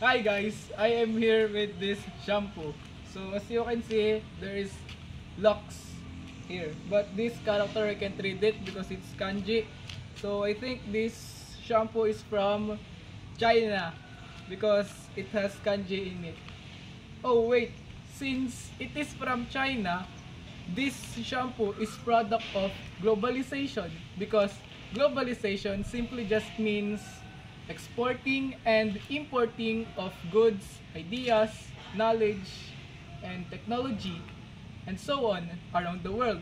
Hi guys, I am here with this shampoo. So as you can see, there is locks here. But this character I can't read it because it's kanji. So I think this shampoo is from China because it has kanji in it. Oh wait, since it is from China, this shampoo is product of globalization because globalization simply just means exporting and importing of goods, ideas, knowledge, and technology, and so on around the world.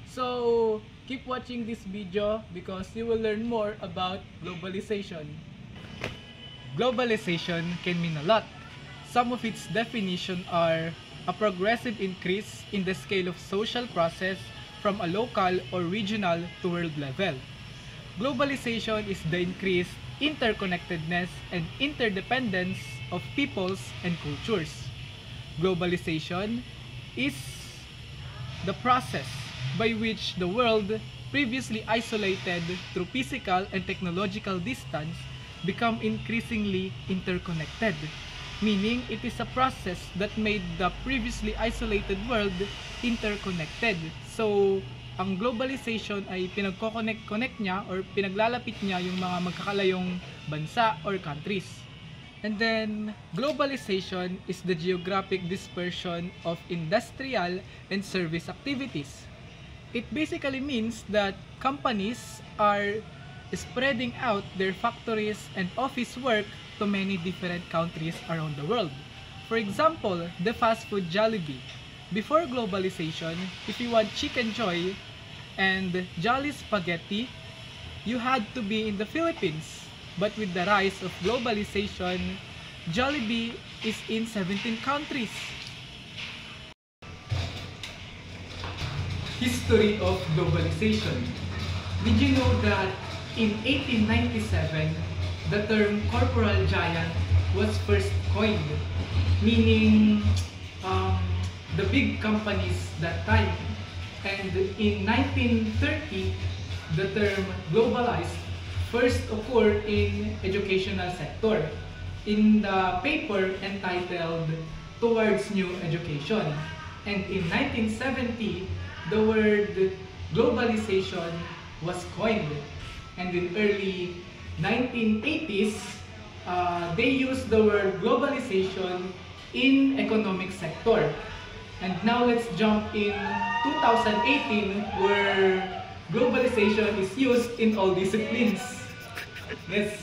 So, keep watching this video because you will learn more about globalization. Globalization can mean a lot. Some of its definitions are a progressive increase in the scale of social process from a local or regional to world level. Globalization is the increased interconnectedness and interdependence of peoples and cultures. Globalization is the process by which the world, previously isolated through physical and technological distance, become increasingly interconnected, meaning it is a process that made the previously isolated world interconnected. So, ang globalization ay pinagko-connect niya or pinaglalapit niya yung mga magkakalayong bansa or countries. And then, globalization is the geographic dispersion of industrial and service activities. It basically means that companies are spreading out their factories and office work to many different countries around the world. For example, the fast food Jollibee. Before globalization, if you want Chicken Joy and Jolly Spaghetti, you had to be in the Philippines. But with the rise of globalization, Jollibee is in 17 countries. History of globalization. Did you know that in 1897, the term corporal giant was first coined, meaning the big companies that time. And in 1930, the term globalized first occurred in educational sector in the paper entitled Towards New Education. And in 1970, the word globalization was coined. And in early 1980s, they used the word globalization in economic sector. And now let's jump in 2018 where globalization is used in all disciplines. Yes.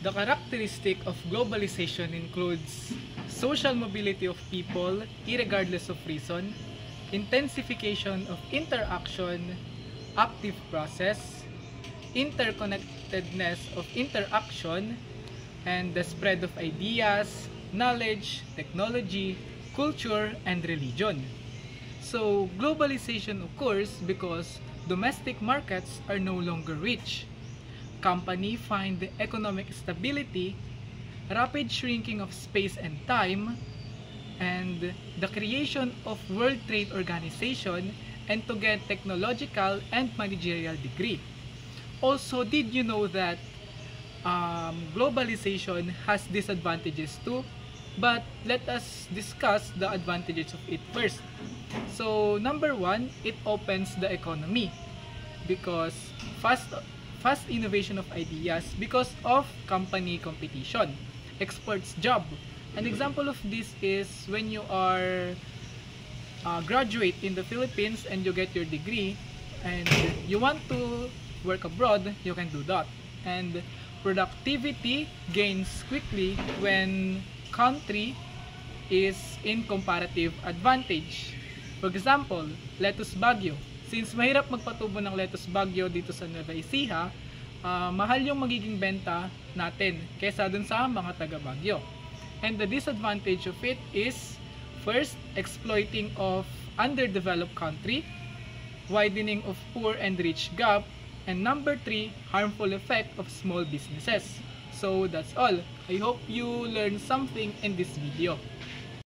The characteristic of globalization includes social mobility of people irregardless of reason, intensification of interaction, active process, interconnectedness of interaction, and the spread of ideas, knowledge, technology, culture, and religion. So, globalization occurs because domestic markets are no longer rich. Companies find the economic stability, rapid shrinking of space and time, and the creation of World Trade Organization and to get technological and managerial degree. Also, did you know that globalization has disadvantages too? But let us discuss the advantages of it first. So, number one, it opens the economy because fast innovation of ideas because of company competition, exports job. An example of this is when you are graduate in the Philippines and you get your degree and you want to work abroad, you can do that. And productivity gains quickly when country is in comparative advantage. For example, lettuce Baguio. Since mahirap magpatubo ng lettuce Baguio dito sa Nueva Ecija, mahal yung magiging benta natin kaysa dun sa mga taga Baguio. And the disadvantage of it is, first, exploiting of underdeveloped country, widening of poor and rich gap, and number 3, harmful effect of small businesses. So that's all. I hope you learned something in this video.